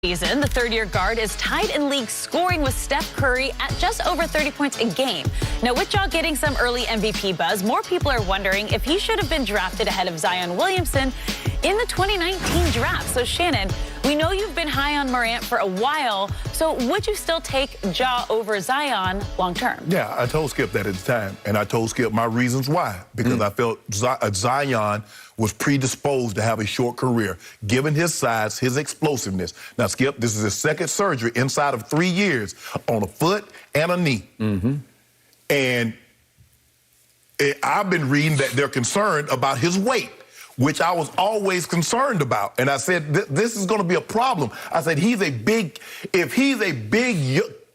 Season, the third-year guard is tied in league scoring with Steph Curry at just over 30 points a game. Now, with Ja getting some early MVP buzz, more people are wondering if he should have been drafted ahead of Zion Williamson in the 2019 draft. So, Shannon, we know you've been high on Morant for a while, so would you still take Ja over Zion long-term? Yeah, I told Skip that at the time, and I told Skip my reasons why. Because I felt Zion was predisposed to have a short career, given his size, his explosiveness. Now, Skip, this is his second surgery inside of 3 years on a foot and a knee. And I've been reading that they're concerned about his weight, which I was always concerned about. And I said, this is going to be a problem. I said, if he's a big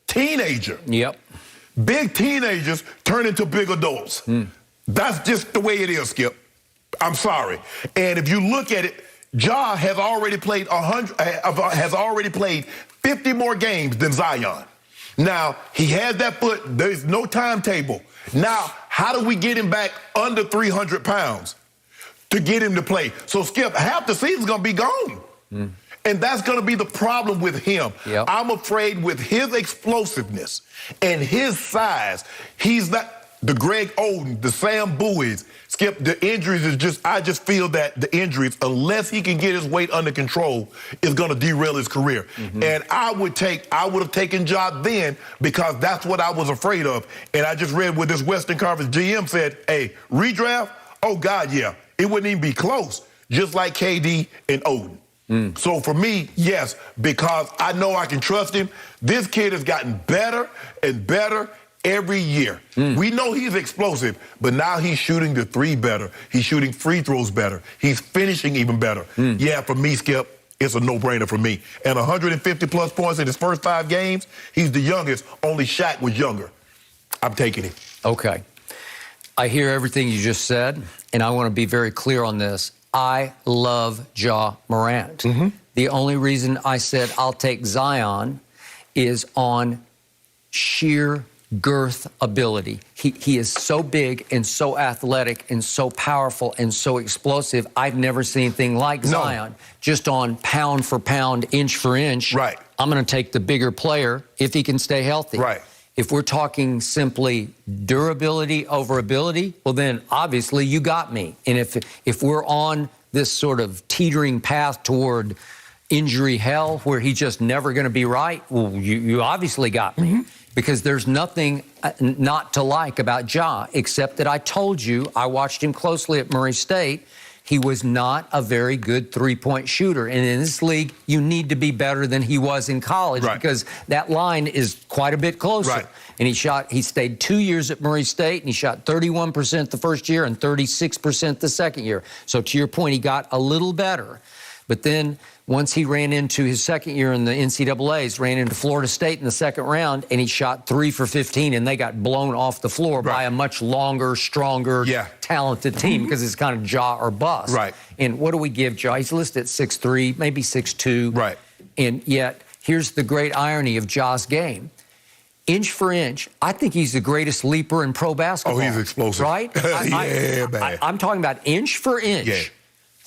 teenager, big teenagers turn into big adults. That's just the way it is, Skip. I'm sorry. And if you look at it, Ja has already played 50 more games than Zion. Now, he has that foot. There's no timetable. Now, how do we get him back under 300 pounds to get him to play? So, Skip, half the season's going to be gone. And that's going to be the problem with him. I'm afraid with his explosiveness and his size, he's not the Greg Oden, the Sam Bowies. Skip, the injuries is just, I just feel that the injuries, unless he can get his weight under control, is going to derail his career. And I would have taken Ja then because that's what I was afraid of. And I just read what this Western Conference GM said, hey, redraft? Oh, God, yeah. It wouldn't even be close, just like KD and Oden. So for me, yes, because I know I can trust him. This kid has gotten better and better every year. We know he's explosive, but now he's shooting the three better. He's shooting free throws better. He's finishing even better. Yeah, for me, Skip, it's a no-brainer for me. And 150-plus points in his first 5 games, he's the youngest. Only Shaq was younger. I'm taking him. Okay. I hear everything you just said, and I want to be very clear on this. I love Ja Morant. The only reason I said I'll take Zion is on sheer girth ability. He is so big and so athletic and so powerful and so explosive. I've never seen anything like Zion. Just on pound for pound, inch for inch. I'm going to take the bigger player if he can stay healthy. If we're talking simply durability over ability, well, then obviously you got me. And if we're on this sort of teetering path toward injury hell where he's just never going to be right, well, you obviously got me. Because there's nothing not to like about Ja, except that I told you, I watched him closely at Murray State. He was not a very good three-point shooter. And in this league, you need to be better than he was in college because that line is quite a bit closer. And he stayed 2 years at Murray State, and he shot 31% the first year and 36% the second year. So to your point, he got a little better. But then once he ran into his second year in the NCAAs, ran into Florida State in the second round, and he shot 3 for 15, and they got blown off the floor by a much longer, stronger, talented team because it's kind of Ja or bust. And what do we give Ja? He's listed at 6'3", maybe 6'2". And yet, here's the great irony of Ja's game. Inch for inch, I think he's the greatest leaper in pro basketball. Oh, he's explosive. Man. I'm talking about inch for inch.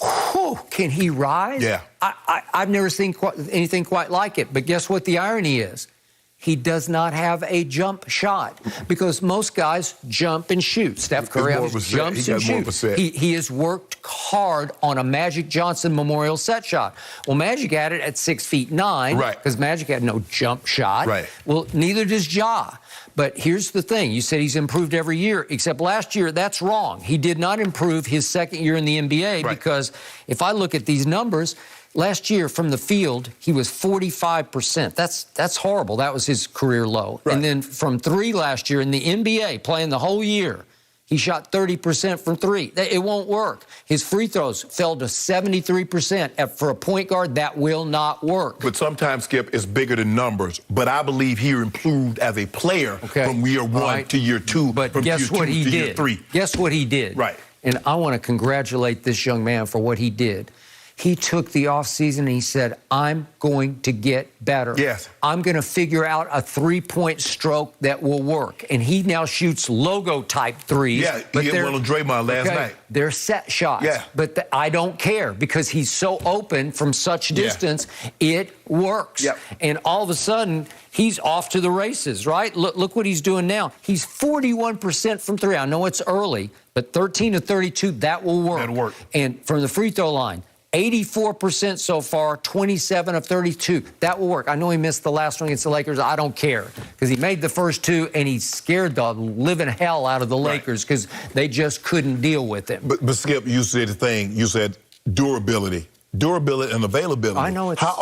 Whew, can he rise? I've never seen anything quite like it. But guess what the irony is? He does not have a jump shot because most guys jump and shoot. Steph Curry jumps and shoots. He has worked hard on a Magic Johnson Memorial set shot. Well, Magic had it at 6'9" because Magic had no jump shot. Well, neither does Ja. But here's the thing. You said he's improved every year, except last year, that's wrong. He did not improve his second year in the NBA because if I look at these numbers, last year from the field, he was 45%. That's horrible. That was his career low. And then from 3 last year in the NBA, playing the whole year, he shot 30% from 3. It won't work. His free throws fell to 73%. For a point guard, that will not work. But sometimes, Skip, it's bigger than numbers. But I believe he improved as a player from year 1 to year 2. But from guess what he did? Year 3. Guess what he did? And I want to congratulate this young man for what he did. He took the offseason and he said, I'm going to get better. Yes. I'm going to figure out a three-point stroke that will work. And he now shoots logo-type threes. Yeah, but he hit one on Draymond last night. They're set shots. Yeah. But I don't care because he's so open from such distance, it works. Yep. And all of a sudden, he's off to the races, right? Look what he's doing now. He's 41% from three. I know it's early, but 13 to 32, that will work. That'll work. And from the free throw line, 84% so far, 27 of 32. That will work. I know he missed the last one against the Lakers. I don't care because he made the first two and he scared the living hell out of the Lakers because they just couldn't deal with him. But Skip, you said the thing. You said durability. Durability and availability. I know it's how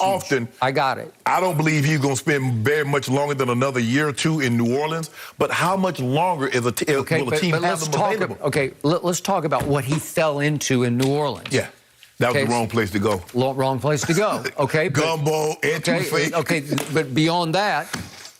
often? I got it. I don't believe he's going to spend very much longer than another year or two in New Orleans. But how much longer will a team have him available? Let's talk about what he fell into in New Orleans. Yeah, that was the wrong place to go. Wrong place to go. Okay, gumbo, etouffee. Okay, but beyond that.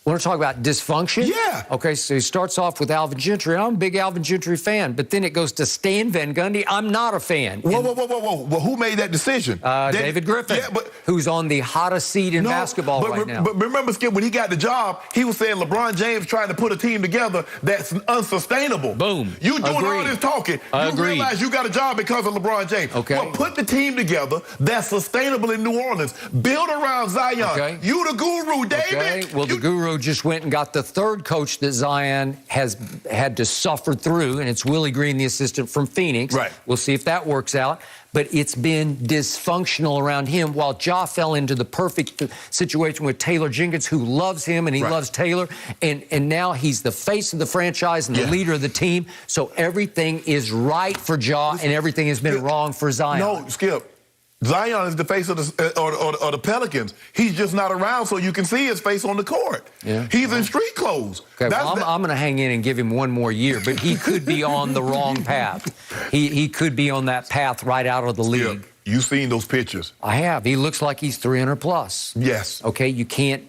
Want to talk about dysfunction? Yeah. Okay, so he starts off with Alvin Gentry. I'm a big Alvin Gentry fan, but then it goes to Stan Van Gundy. I'm not a fan. Whoa. Well, who made that decision? David Griffin, who's on the hottest seat in basketball right now. But remember, Skip, when he got the job, he was saying LeBron James trying to put a team together that's unsustainable. Boom. You doing all this talking. You realize you got a job because of LeBron James. Okay. Well, put the team together that's sustainable in New Orleans. Build around Zion. Okay. You the guru, David. Okay. Well, the guru just went and got the third coach that Zion has had to suffer through, and it's Willie Green, the assistant from Phoenix. Right. We'll see if that works out. But it's been dysfunctional around him while Ja fell into the perfect situation with Taylor Jenkins, who loves him and he loves Taylor. And now he's the face of the franchise and the leader of the team. So everything is right for Ja and everything has been wrong for Zion. No, Skip. Zion is the face of the Pelicans. He's just not around so you can see his face on the court. Yeah. He's in street clothes. Okay, well, I'm going to hang in and give him one more year, but he could be on the wrong path. He could be on that path right out of the league. You've seen those pictures. I have. He looks like he's 300 plus. Yes. Okay, you can't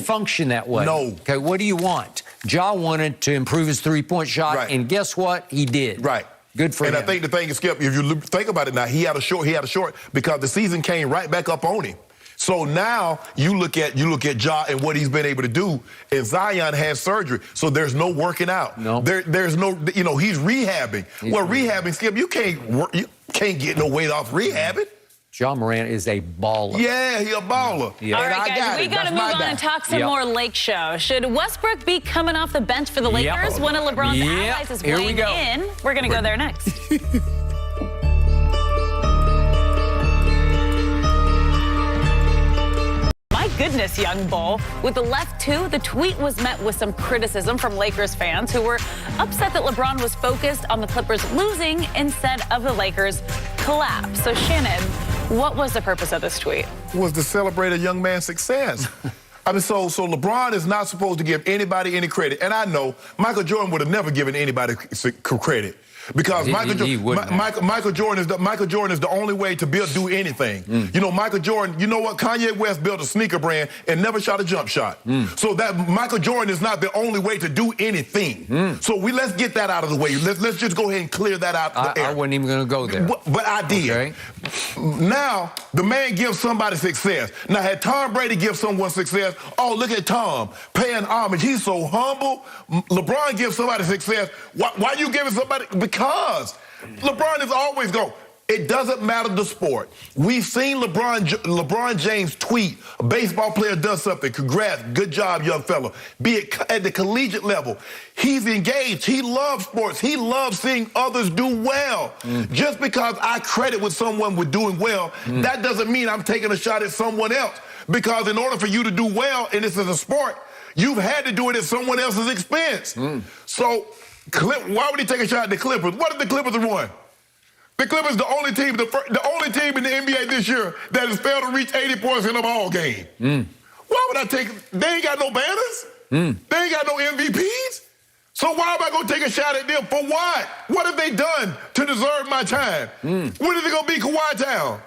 function that way. No. Okay, what do you want? Ja wanted to improve his three-point shot, and guess what? He did. Right. Good for him. And I think the thing is, Skip, if you think about it now, he had a short because the season came right back up on him. So now you look at Ja and what he's been able to do, and Zion has surgery, so there's no working out. No. There's no, he's rehabbing. Rehabbing, Skip, you can't get no weight off rehabbing. Ja Morant is a baller. Yeah, he a baller. Yeah. All right, guys, we got to move on and talk some more Lake Show. Should Westbrook be coming off the bench for the Lakers? One of LeBron's allies is weighing in. We're going to go there next. My goodness, young bull. With the left two, the tweet was met with some criticism from Lakers fans who were upset that LeBron was focused on the Clippers losing instead of the Lakers' collapse. So, Shannon, what was the purpose of this tweet? Was to celebrate a young man's success. I mean, so LeBron is not supposed to give anybody any credit. And I know Michael Jordan would have never given anybody credit. Because Michael Jordan is the only way to do anything. You know, Michael Jordan, you know what? Kanye West built a sneaker brand and never shot a jump shot. So that Michael Jordan is not the only way to do anything. So let's get that out of the way. Let's just go ahead and clear that out. I wasn't even going to go there. But I did. Okay. Now, the man gives somebody success. Now, had Tom Brady give someone success, oh, look at Tom paying homage. He's so humble. LeBron gives somebody success. Why you giving somebody? Because LeBron is always going. It doesn't matter the sport. We've seen LeBron James tweet, a baseball player does something. Congrats, good job, young fella. Be it at the collegiate level. He's engaged. He loves sports. He loves seeing others do well. Just because I credit with someone with doing well, that doesn't mean I'm taking a shot at someone else. Because in order for you to do well, and this is a sport, you've had to do it at someone else's expense. So why would he take a shot at the Clippers? What if the Clippers have won? The Clippers the only team in the NBA this year that has failed to reach 80 points in a ball game. Why would I take? They ain't got no banners. They ain't got no MVPs. So why am I going to take a shot at them? For what? What have they done to deserve my time? When is it going to be Kawhi Town?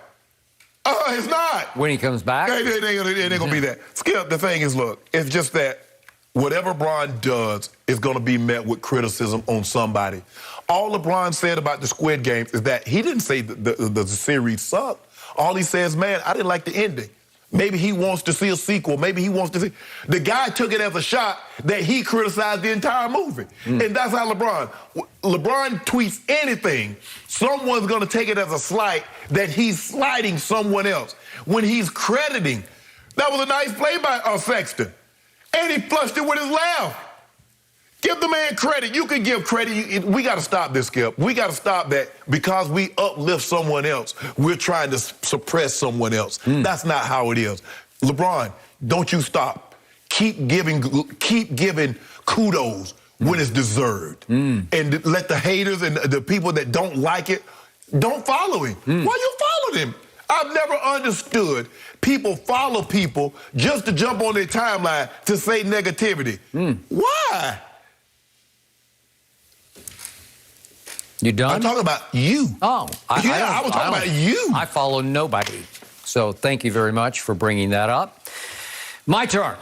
It's not. When he comes back? It ain't going to be that. Skip, the thing is, look, it's just that whatever LeBron does is going to be met with criticism on somebody. All LeBron said about the Squid Games is that he didn't say the series sucked. All he says, man, I didn't like the ending. Maybe he wants to see a sequel. Maybe he wants to see. The guy took it as a shot that he criticized the entire movie. And that's how LeBron tweets anything. Someone's going to take it as a slight that he's slighting someone else. When he's crediting, that was a nice play by Sexton. And he flushed it with his laugh. Give the man credit. You can give credit. We got to stop this, Skip. We got to stop that because we uplift someone else. We're trying to suppress someone else. That's not how it is. LeBron, don't you stop. Keep giving kudos when it's deserved. And let the haters and the people that don't like it, don't follow him. Why you follow him? I've never understood people follow people just to jump on their timeline to say negativity. Why? You done? I'm talking about you. Oh, I was talking about you. I follow nobody. So thank you very much for bringing that up. My turn.